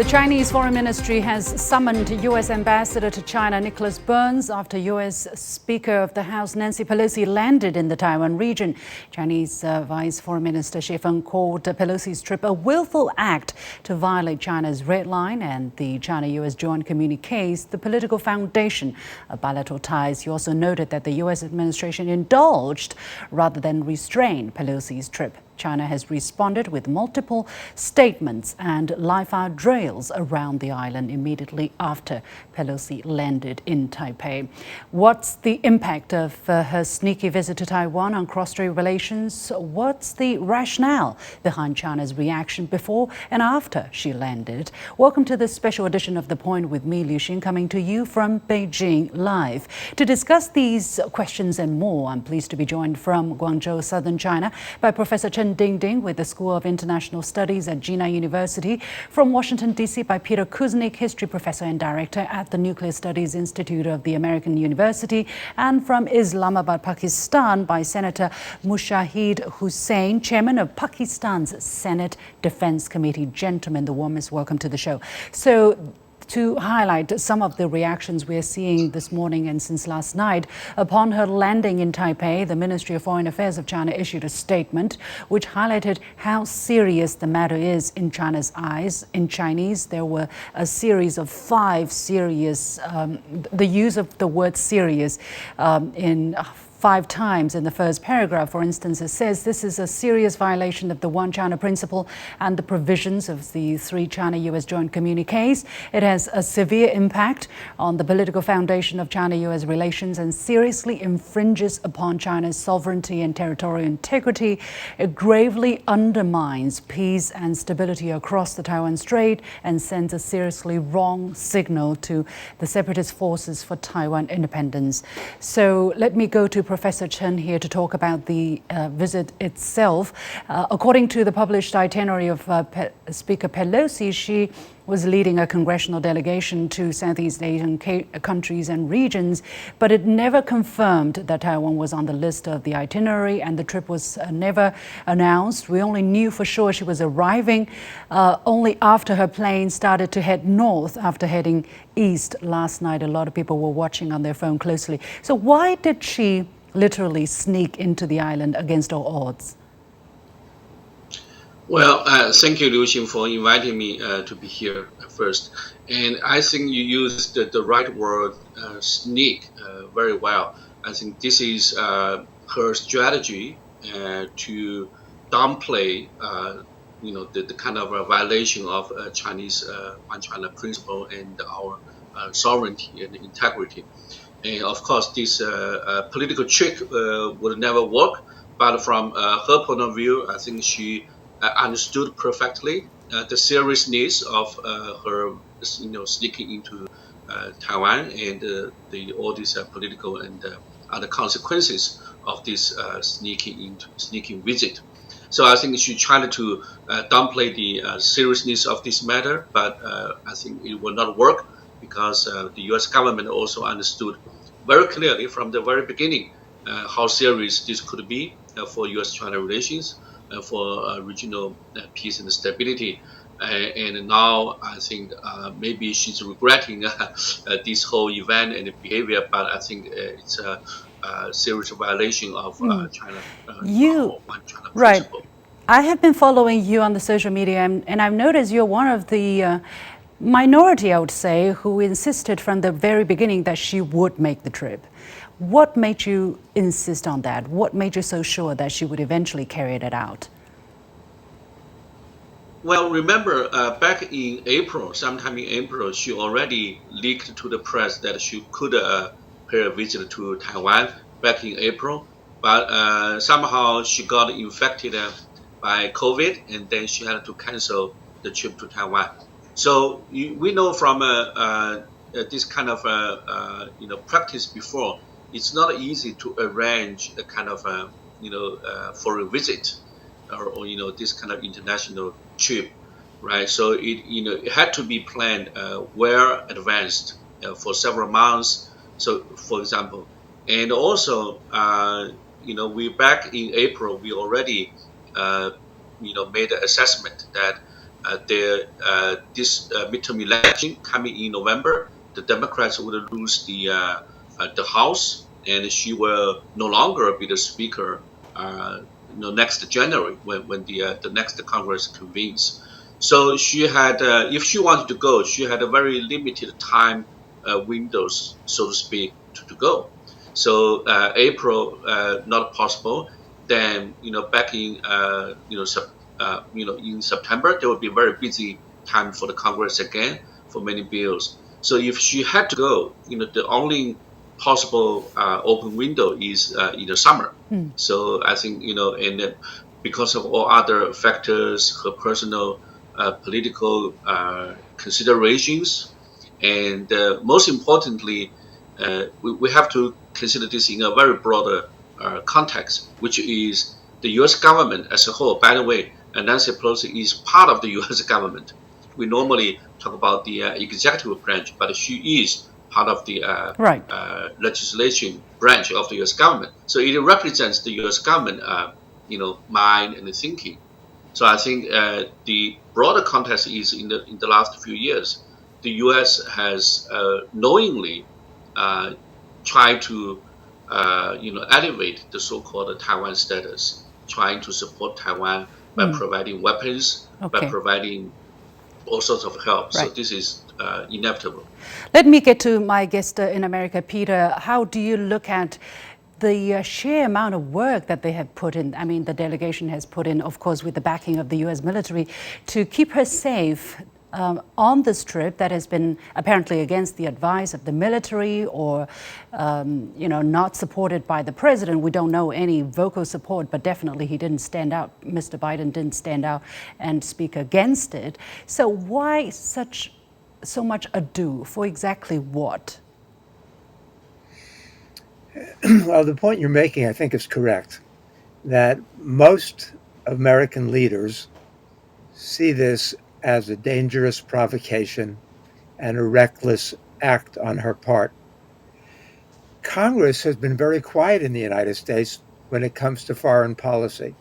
The Chinese Foreign Ministry has summoned U.S. Ambassador to China Nicholas Burns after U.S. Speaker of the House Nancy Pelosi landed in the Taiwan region. Chinese Vice Foreign Minister Feng called Pelosi's trip a willful act to violate China's red line and the China-U.S. joint communiques, the political foundation of bilateral ties. He also noted that the U.S. administration indulged rather than restrained Pelosi's trip. China has responded with multiple statements and live-fire drills around the island immediately after Pelosi landed in Taipei. What's the impact of her sneaky visit to Taiwan on cross-strait relations? What's the rationale behind China's reaction before and after she landed? Welcome to this special edition of The Point with me, Liu Xin, coming to you from Beijing Live. To discuss these questions and more, I'm pleased to be joined from Guangzhou, southern China, by Professor Chen Dingding with the School of International Studies at University, from Washington, D.C. by Peter Kuznick, History Professor and Director at the Nuclear Studies Institute of the American University, and from Islamabad, Pakistan by Senator Mushahid Hussain, Chairman of Pakistan's Senate Defense Committee. Gentlemen, the warmest welcome to the show. So, to highlight some of the reactions we're seeing this morning and since last night, upon her landing in Taipei, the Ministry of Foreign Affairs of China issued a statement which highlighted how serious the matter is in China's eyes. In Chinese, there were a series of 5 serious, the use of the word serious in 5 times in the first paragraph. For instance, it says this is a serious violation of the One China principle and the provisions of the 3 China-U.S. joint communiques. It has a severe impact on the political foundation of China-U.S. relations and seriously infringes upon China's sovereignty and territorial integrity. It gravely undermines peace and stability across the Taiwan Strait and sends a seriously wrong signal to the separatist forces for Taiwan independence. So let me go to Professor Chen here to talk about the visit itself. According to the published itinerary of Speaker Pelosi, she was leading a congressional delegation to Southeast Asian countries and regions, but it never confirmed that Taiwan was on the list of the itinerary, and the trip was never announced. We only knew for sure she was arriving only after her plane started to head north after heading east last night. A lot of people were watching on their phone closely. So why did she literally sneak into the island against all odds? Well, thank you, Liu Xin, for inviting me to be here first. And I think you used the right word, sneak, very well. I think this is her strategy to downplay, the kind of a violation of Chinese One China principle and our sovereignty and integrity. And of course, this political trick would never work. But from her point of view, I think she understood perfectly the seriousness of her, sneaking into Taiwan and all these political and other consequences of this sneaking visit. So I think she tried to downplay the seriousness of this matter, but I think it will not work because the U.S. government also understood very clearly from the very beginning how serious this could be for U.S.-China relations, for regional peace and stability. And now I think maybe she's regretting this whole event and behavior, but I think it's a serious violation of China, One China principle. I have been following you on the social media, and I've noticed you're one of the minority, I would say, who insisted from the very beginning that she would make the trip. What made you insist on that? What made you so sure that she would eventually carry it out? Well, remember back in April, sometime in April, she already leaked to the press that she could pay a visit to Taiwan back in April, but somehow she got infected by COVID, and then she had to cancel the trip to Taiwan. So we know from this kind of practice before, it's not easy to arrange a kind of foreign visit or this kind of international trip, right? So it had to be planned well advanced for several months. So for example, and also we back in April we already made an assessment that this midterm election coming in November, the Democrats would lose the House, and she will no longer be the Speaker. Next January when the next Congress convenes. So she had, if she wanted to go, she had a very limited time windows, so to speak, to go. So April not possible. Then back in in September there will be a very busy time for the Congress again for many bills. So if she had to go, the only possible open window is in the summer. So I think and then because of all other factors, her personal political considerations, and most importantly, we have to consider this in a very broader context, which is the U.S. government as a whole. By the way, Nancy Pelosi is part of the U.S. government. We normally talk about the executive branch, but she is part of the Right. legislation branch of the U.S. government. So it represents the U.S. government, mind and thinking. So I think the broader context is in the last few years, the U.S. has knowingly tried to elevate the so-called Taiwan status, trying to support Taiwan by providing weapons, by providing all sorts of help. Right. So this is inevitable. Let me get to my guest in America, Peter. How do you look at the sheer amount of work that they have put in? I mean, the delegation has put in, of course, with the backing of the U.S. military, to keep her safe on this trip that has been apparently against the advice of the military or, not supported by the president. We don't know any vocal support, but definitely he didn't stand out. Mr. Biden didn't stand out and speak against it. So why so much ado for exactly what? Well, the point you're making, I think, is correct, that most American leaders see this as a dangerous provocation and a reckless act on her part. Congress has been very quiet in the United States when it comes to foreign policy.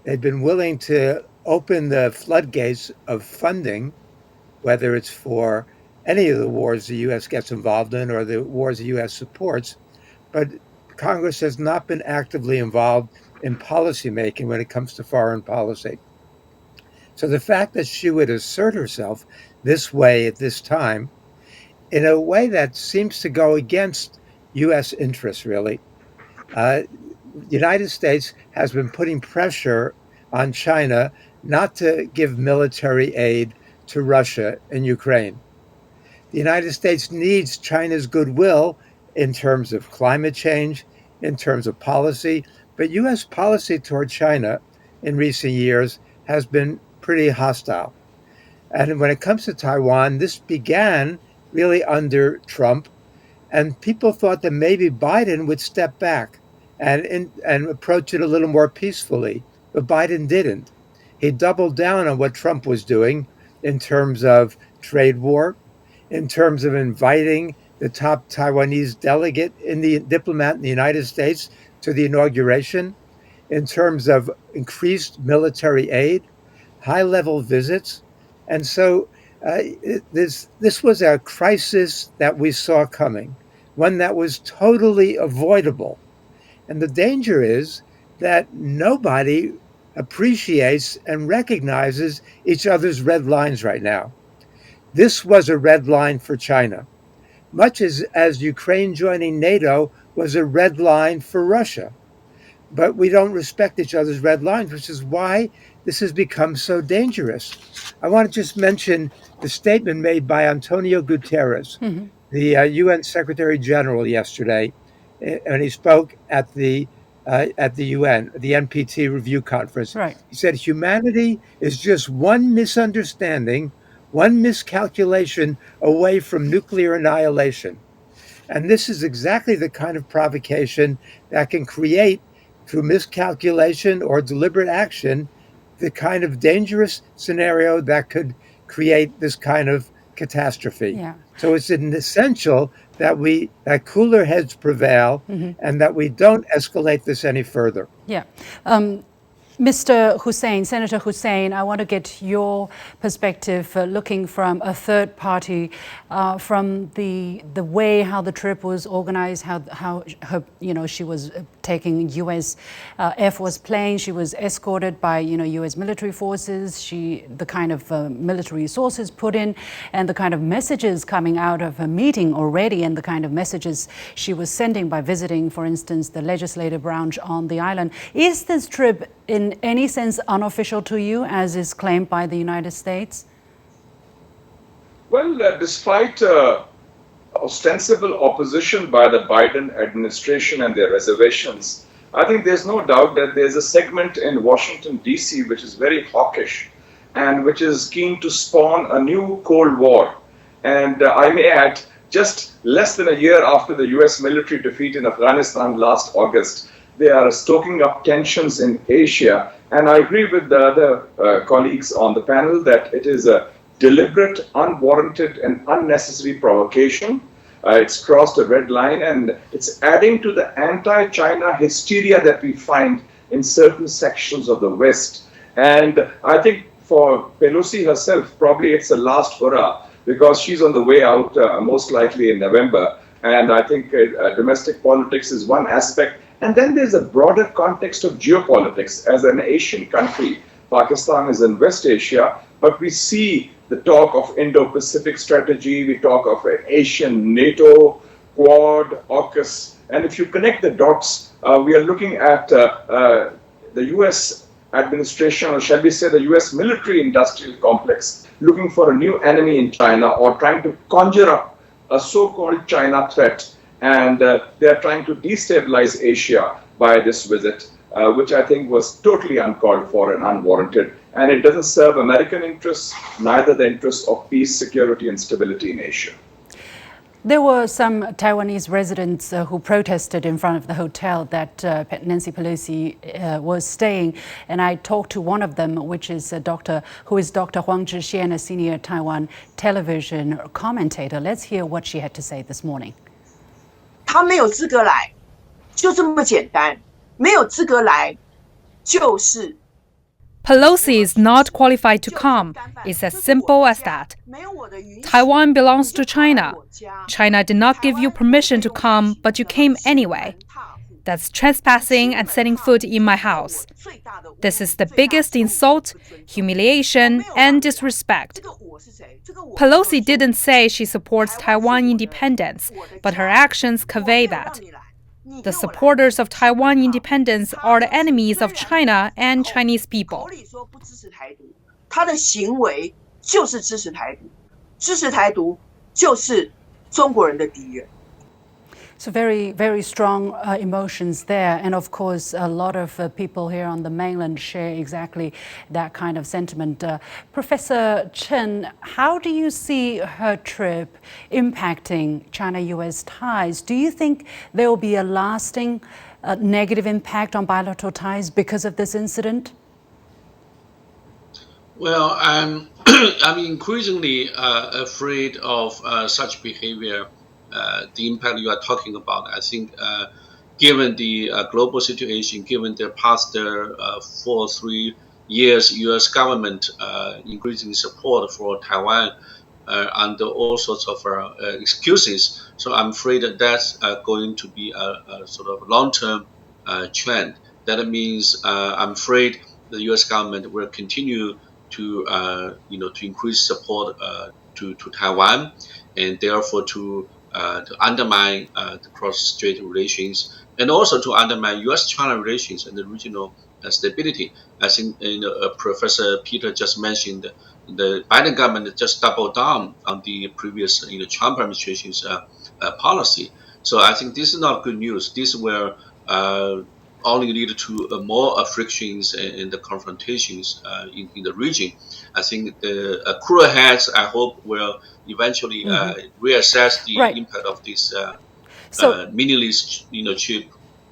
They've been willing to open the floodgates of funding, whether it's for any of the wars the U.S. gets involved in or the wars the U.S. supports, but Congress has not been actively involved in policymaking when it comes to foreign policy. So the fact that she would assert herself this way at this time, in a way that seems to go against U.S. interests, really. The United States has been putting pressure on China not to give military aid to Russia and Ukraine. The United States needs China's goodwill in terms of climate change, in terms of policy, but U.S. policy toward China in recent years has been pretty hostile. And when it comes to Taiwan, this began really under Trump, and people thought that maybe Biden would step back and approach it a little more peacefully, but Biden didn't. He doubled down on what Trump was doing in terms of trade war, in terms of inviting the top Taiwanese delegate diplomat in the United States to the inauguration, in terms of increased military aid, high-level visits. And so this was a crisis that we saw coming, one that was totally avoidable. And the danger is that nobody appreciates and recognizes each other's red lines right now. This was a red line for China, much as Ukraine joining NATO was a red line for Russia. But we don't respect each other's red lines, which is why this has become so dangerous. I want to just mention the statement made by Antonio Guterres, the UN Secretary General, yesterday, and he spoke at the UN, the NPT review conference. Right. He said, humanity is just one misunderstanding, one miscalculation away from nuclear annihilation. And this is exactly the kind of provocation that can create, through miscalculation or deliberate action, the kind of dangerous scenario that could create this kind of catastrophe. Yeah. So it's an essential that cooler heads prevail and that we don't escalate this any further. Yeah. Mr. Hussein, Senator Hussein, I want to get your perspective, looking from a third party, from the way how the trip was organized, how her, she was taking U.S. Air Force planes, she was escorted by U.S. military forces, the kind of military resources put in, and the kind of messages coming out of her meeting already, and the kind of messages she was sending by visiting, for instance, the legislative branch on the island. Is this trip in any sense unofficial to you, as is claimed by the United States? Well, despite ostensible opposition by the Biden administration and their reservations, I think there's no doubt that there's a segment in Washington, D.C., which is very hawkish and which is keen to spawn a new Cold War. And I may add, just less than a year after the U.S. military defeat in Afghanistan last August, they are stoking up tensions in Asia. And I agree with the other colleagues on the panel that it is a deliberate, unwarranted, and unnecessary provocation. It's crossed a red line, and it's adding to the anti-China hysteria that we find in certain sections of the West. And I think for Pelosi herself, probably it's a last hurrah, because she's on the way out most likely in November. And I think domestic politics is one aspect. And then there's a broader context of geopolitics. As an Asian country, Pakistan is in West Asia, but we see the talk of Indo-Pacific strategy, we talk of an Asian NATO, Quad, AUKUS, and if you connect the dots, we are looking at the U.S. administration, or shall we say the U.S. military-industrial complex, looking for a new enemy in China, or trying to conjure up a so-called China threat. And they are trying to destabilize Asia by this visit, which I think was totally uncalled for and unwarranted. And it doesn't serve American interests, neither the interests of peace, security, and stability in Asia. There were some Taiwanese residents who protested in front of the hotel that Nancy Pelosi was staying, and I talked to one of them, which is Dr. Huang Zhixian, a senior Taiwan television commentator. Let's hear what she had to say this morning. 他没有资格来，就这么简单。没有资格来，就是。 Pelosi is not qualified to come. It's as simple as that. Taiwan belongs to China. China did not give you permission to come, but you came anyway. That's trespassing and setting foot in my house. This is the biggest insult, humiliation, and disrespect. Pelosi didn't say she supports Taiwan independence, but her actions convey that. The supporters of Taiwan independence are the enemies of China and Chinese people. 他的行为就是支持台独，支持台独就是中国人的敌人。 So very, very strong emotions there. And of course, a lot of people here on the mainland share exactly that kind of sentiment. Professor Chen, how do you see her trip impacting China-U.S. ties? Do you think there will be a lasting negative impact on bilateral ties because of this incident? Well, I'm increasingly afraid of such behavior. The impact you are talking about. I think given the global situation, given the past 3 years U.S. government increasing support for Taiwan under all sorts of excuses, so I'm afraid that that's going to be a sort of long-term trend. That means I'm afraid the U.S. government will continue to to increase support to Taiwan, and therefore to undermine the cross-strait relations, and also to undermine U.S.-China relations and the regional stability. I think Professor Peter just mentioned the Biden government just doubled down on the previous Trump administration's policy. So I think this is not good news. This will only lead to more frictions and the confrontations in the region. I think the cooler heads, I hope, will eventually reassess the impact of this meaningless trip.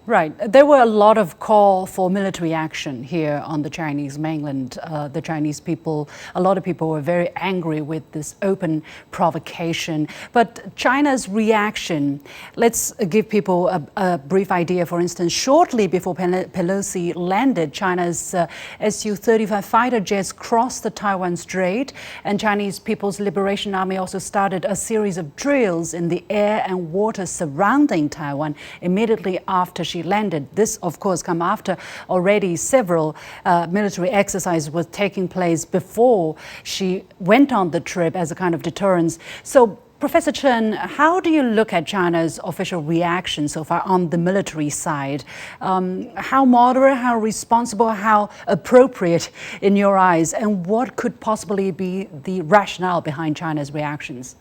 Right. There were a lot of call for military action here on the Chinese mainland. The Chinese people, a lot of people were very angry with this open provocation. But China's reaction, let's give people a brief idea. For instance, shortly before Pelosi landed, China's Su-35 fighter jets crossed the Taiwan Strait, and Chinese People's Liberation Army also started a series of drills in the air and water surrounding Taiwan immediately after she landed. This, of course, come after already several military exercises were taking place before she went on the trip as a kind of deterrence. So, Professor Chen, how do you look at China's official reaction so far on the military side? How moderate, how responsible, how appropriate in your eyes, and what could possibly be the rationale behind China's reactions?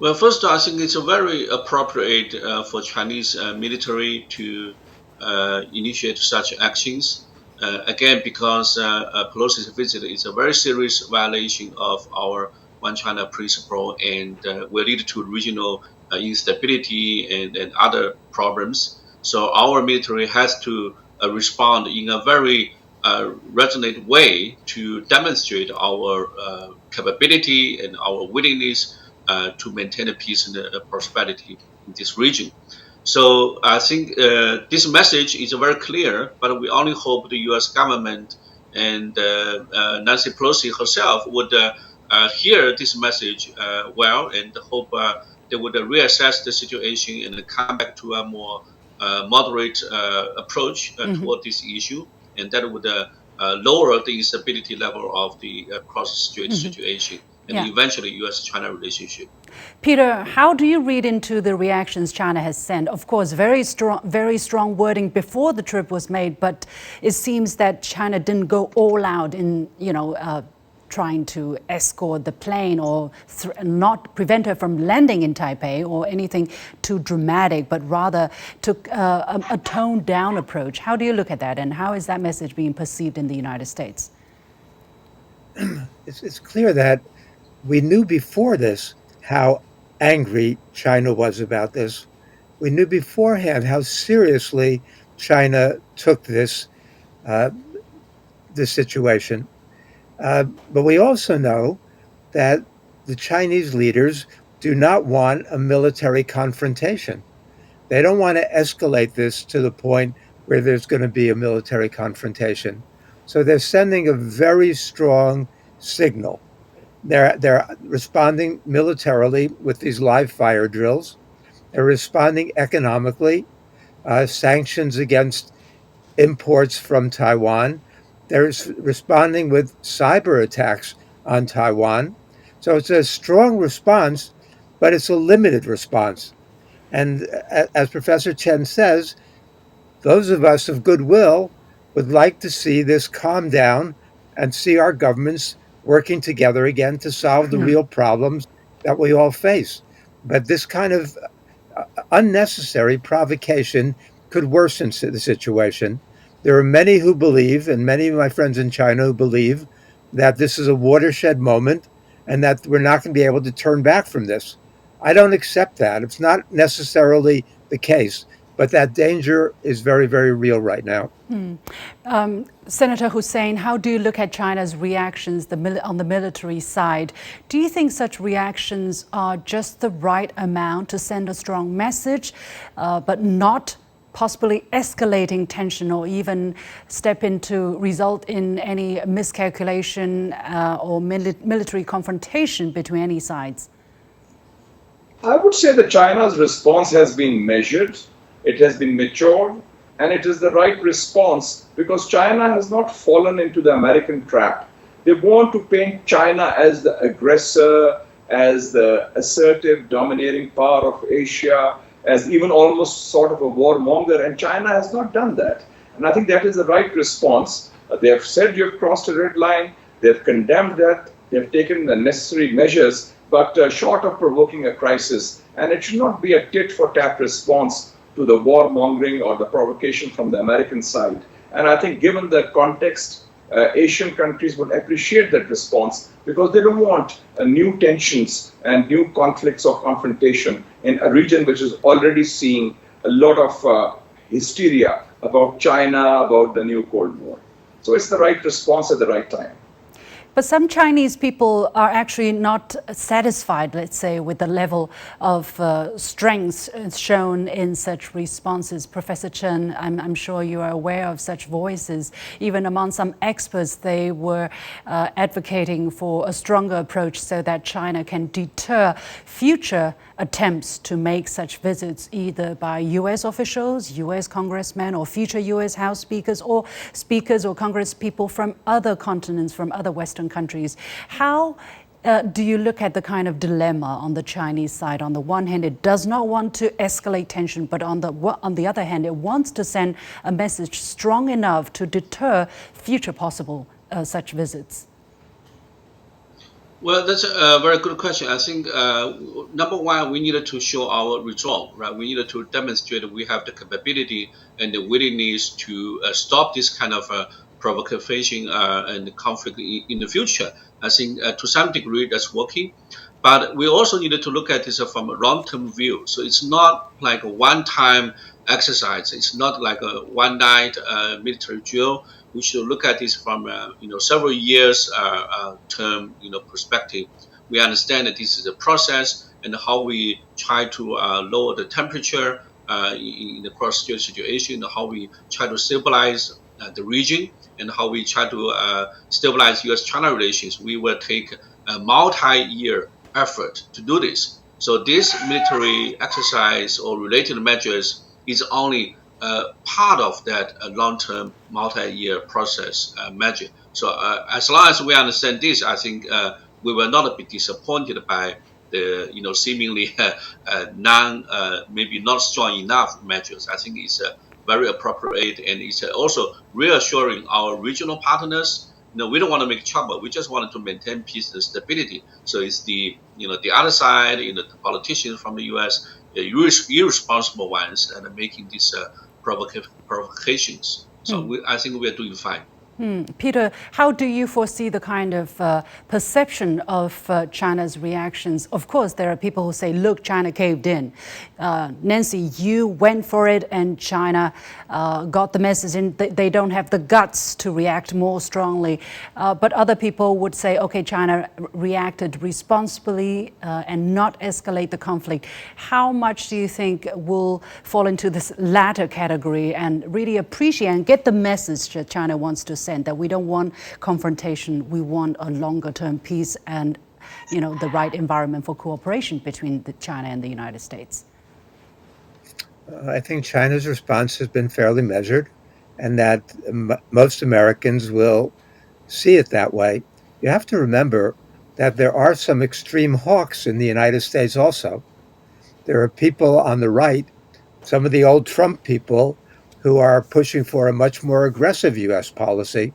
Well, first, I think it's very appropriate for Chinese military to initiate such actions. Again, because Pelosi's visit is a very serious violation of our One China principle and will lead to regional instability and other problems. So our military has to respond in a very resonant way to demonstrate our capability and our willingness to maintain a peace and prosperity in this region. So I think this message is very clear, but we only hope the U.S. government and Nancy Pelosi herself would hear this message well, and hope they would reassess the situation and come back to a more moderate approach toward this issue, and that would lower the instability level of the cross-strait situation and eventually U.S.-China relationship. Peter, how do you read into the reactions China has sent? Of course, very strong wording before the trip was made, but it seems that China didn't go all out in, trying to escort the plane or not prevent her from landing in Taipei or anything too dramatic, but rather took a toned down approach. How do you look at that, and how is that message being perceived in the United States? It's clear that we knew before this how angry China was about this. We knew beforehand how seriously China took this situation. But we also know that the Chinese leaders do not want a military confrontation. They don't want to escalate this to the point where there's going to be a military confrontation. So they're sending a very strong signal. They're responding militarily with these live fire drills. They're responding economically, sanctions against imports from Taiwan. They're responding with cyber attacks on Taiwan. So it's a strong response, but it's a limited response. And as Professor Chen says, those of us of goodwill would like to see this calm down and see our governments working together again to solve the real problems that we all face. But this kind of unnecessary provocation could worsen the situation. There are many who believe, and many of my friends in China who believe, that this is a watershed moment and that we're not going to be able to turn back from this. I don't accept that. It's not necessarily the case, but that danger is very, very real right now. Senator Hussain, how do you look at China's reactions on the military side? Do you think such reactions are just the right amount to send a strong message, but not possibly escalating tension or even result in any miscalculation or military confrontation between any sides? I would say that China's response has been measured, it has been matured, and it is the right response because China has not fallen into the American trap. They want to paint China as the aggressor, as the assertive, dominating power of Asia, as even almost sort of a warmonger, and China has not done that. And I think that is the right response. They have said you have crossed a red line, they have condemned that, they have taken the necessary measures, but short of provoking a crisis. And it should not be a tit-for-tat response to the warmongering or the provocation from the American side. And I think given the context, Asian countries would appreciate that response because they don't want new tensions and new conflicts or confrontation in a region which is already seeing a lot of hysteria about China, about the new Cold War. So it's the right response at the right time. But some Chinese people are actually not satisfied, let's say, with the level of strength shown in such responses. Professor Chen, I'm sure you are aware of such voices. Even among some experts, they were advocating for a stronger approach so that China can deter future attempts to make such visits either by U.S. officials, U.S. congressmen, or future U.S. House speakers or Congress people from other continents, from other Western countries. How do you look at the kind of dilemma on the Chinese side? On the one hand, it does not want to escalate tension, but on the other hand, it wants to send a message strong enough to deter future possible such visits. Well, that's a very good question. I think number one, we needed to show our resolve, right? We needed to demonstrate that we have the capability and the willingness to stop this kind of provocation and conflict in the future. I think to some degree that's working, but we also needed to look at this from a long-term view. So it's not like a one-time exercise. It's not like a one-night military drill. We should look at this from several years term perspective. We understand that this is a process and how we try to lower the temperature in the cross-strait situation, how we try to stabilize the region, and how we try to stabilize U.S.-China relations. We will take a multi-year effort to do this. So this military exercise or related measures is only part of that long-term multi-year process measure. So as long as we understand this, I think we will not be disappointed by the seemingly maybe not strong enough measures. I think it's very appropriate, and it's also reassuring our regional partners. We don't want to make trouble. We just wanted to maintain peace and stability. So it's the other side, the politicians from the U.S., irresponsible ones, and making these provocations. So I think we are doing fine. Peter, how do you foresee the kind of perception of China's reactions? Of course, there are people who say, look, China caved in. Nancy, you went for it and China got the message in. They don't have the guts to react more strongly. But other people would say, okay, China reacted responsibly and not escalate the conflict. How much do you think will fall into this latter category and really appreciate and get the message that China wants to send, that we don't want confrontation, we want a longer-term peace and the right environment for cooperation between China and the United States? I think China's response has been fairly measured, and that most Americans will see it that way. You have to remember that there are some extreme hawks in the United States also. There are people on the right, some of the old Trump people, who are pushing for a much more aggressive U.S. policy.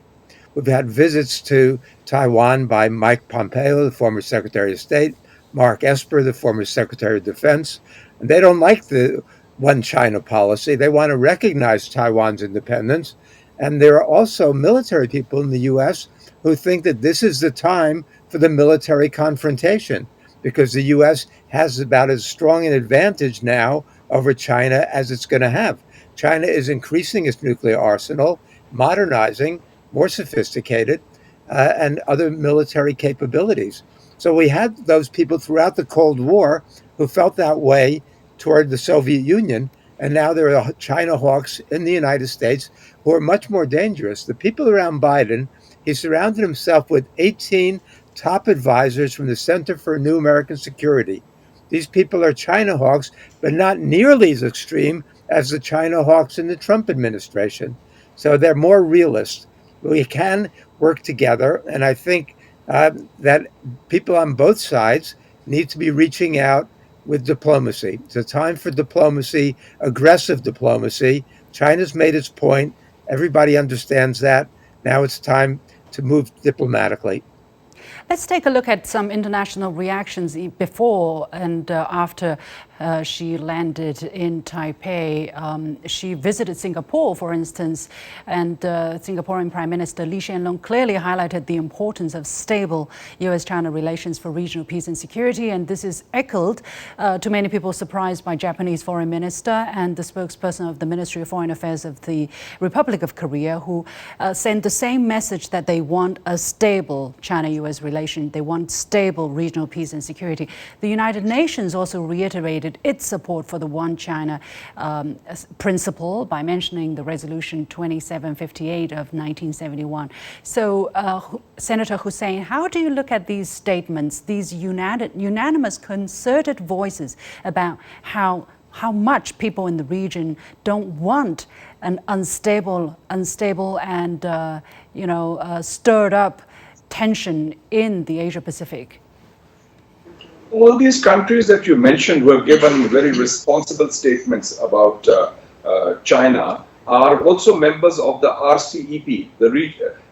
We've had visits to Taiwan by Mike Pompeo, the former Secretary of State, Mark Esper, the former Secretary of Defense, and they don't like the one China policy. They want to recognize Taiwan's independence. And there are also military people in the U.S. who think that this is the time for the military confrontation, because the U.S. has about as strong an advantage now over China as it's going to have. China is increasing its nuclear arsenal, modernizing, more sophisticated, and other military capabilities. So we had those people throughout the Cold War who felt that way toward the Soviet Union, and now there are China hawks in the United States who are much more dangerous. The people around Biden, he surrounded himself with 18 top advisors from the Center for New American Security. These people are China hawks, but not nearly as extreme as the China hawks in the Trump administration. So they're more realist. We can work together, and I think that people on both sides need to be reaching out with diplomacy. It's a time for diplomacy, aggressive diplomacy. China's made its point. Everybody understands that. Now it's time to move diplomatically. Let's take a look at some international reactions before and after she landed in Taipei. She visited Singapore, for instance, and Singaporean Prime Minister Lee Hsien Loong clearly highlighted the importance of stable U.S.-China relations for regional peace and security. And this is echoed, to many people surprised, by Japanese Foreign Minister and the spokesperson of the Ministry of Foreign Affairs of the Republic of Korea, who sent the same message that they want a stable China-U.S. relation. They want stable regional peace and security. The United Nations also reiterated its support for the One China principle by mentioning the Resolution 2758 of 1971. So, Senator Hussain, how do you look at these statements, these unanimous concerted voices about how much people in the region don't want an unstable and stirred up tension in the Asia-Pacific? All these countries that you mentioned who have given very responsible statements about China are also members of the RCEP, the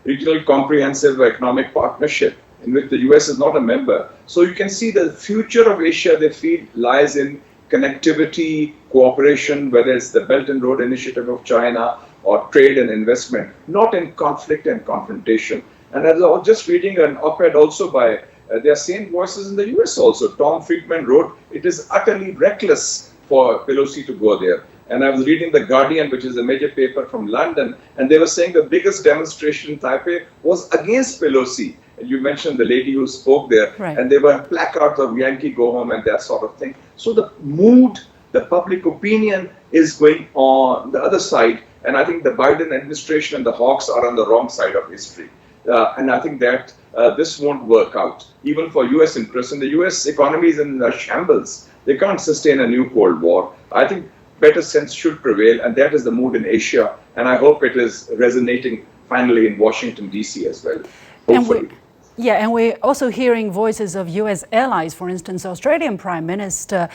Regional Comprehensive Economic Partnership, in which the US is not a member. So you can see the future of Asia, they feel, lies in connectivity, cooperation, whether it's the Belt and Road Initiative of China or trade and investment, not in conflict and confrontation. And as I was just reading an op-ed also by there are same voices in the US also. Tom Friedman wrote, it is utterly reckless for Pelosi to go there. And I was reading The Guardian, which is a major paper from London, and they were saying the biggest demonstration in Taipei was against Pelosi. And you mentioned the lady who spoke there, right. And there were placards of Yankee go home and that sort of thing. So the mood, the public opinion is going on the other side. And I think the Biden administration and the hawks are on the wrong side of history. And I think that this won't work out, even for US interests. And the US economy is in shambles. They can't sustain a new Cold War. I think better sense should prevail, and that is the mood in Asia. And I hope it is resonating finally in Washington, D.C. as well, hopefully. And we're also hearing voices of U.S. allies. For instance, Australian Prime Minister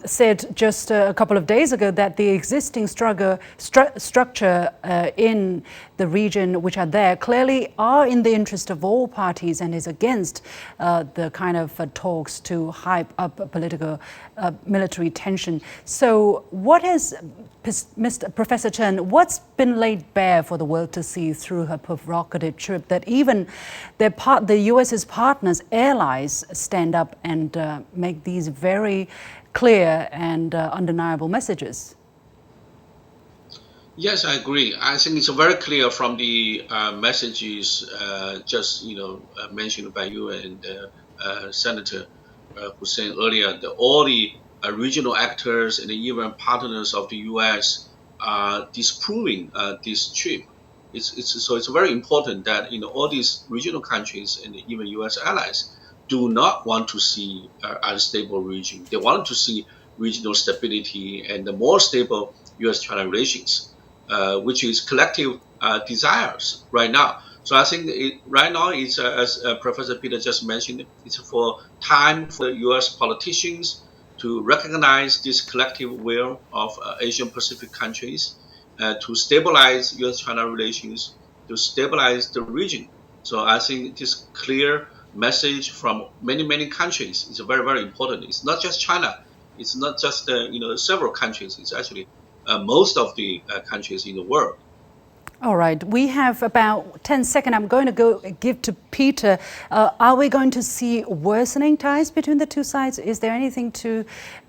said just a couple of days ago that the existing structure in the region, which are there, clearly are in the interest of all parties and is against the kind of talks to hype up political military tension. So what has Professor Chen, what's been laid bare for the world to see through her provocative trip that even the US's partners, allies, stand up and make these very clear and undeniable messages? Yes, I agree. I think it's very clear from the messages just mentioned by you and Senator Hussain earlier. That all the regional actors and even partners of the U.S. are disproving this trip. So it's very important that all these regional countries and even U.S. allies do not want to see an unstable region. They want to see regional stability and the more stable U.S.-China relations, which is collective desires right now. So I think right now, it's as Professor Peter just mentioned, it's for time for U.S. politicians to recognize this collective will of Asian Pacific countries to stabilize U.S.-China relations, to stabilize the region. So I think this clear message from many, many countries is very, very important. It's not just China. It's not just several countries. It's actually most of the countries in the world. All right, we have about 10 seconds. I'm going to give to Peter. Are we going to see worsening ties between the two sides? Is there anything to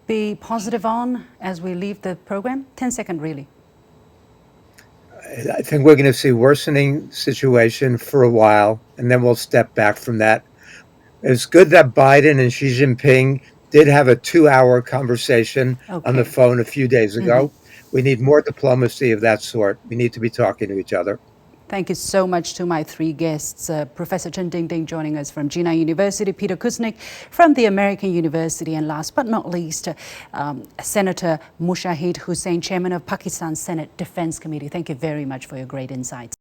be positive on as we leave the program? 10 seconds, really. I think we're going to see worsening situation for a while, and then we'll step back from that. It's good that Biden and Xi Jinping did have a 2-hour conversation on the phone a few days ago. Mm-hmm. We need more diplomacy of that sort. We need to be talking to each other. Thank you so much to my three guests. Professor Chen Dingding joining us from Jinan University, Peter Kusnik from the American University, and last but not least, Senator Mushahid Hussain, Chairman of Pakistan Senate Defense Committee. Thank you very much for your great insights.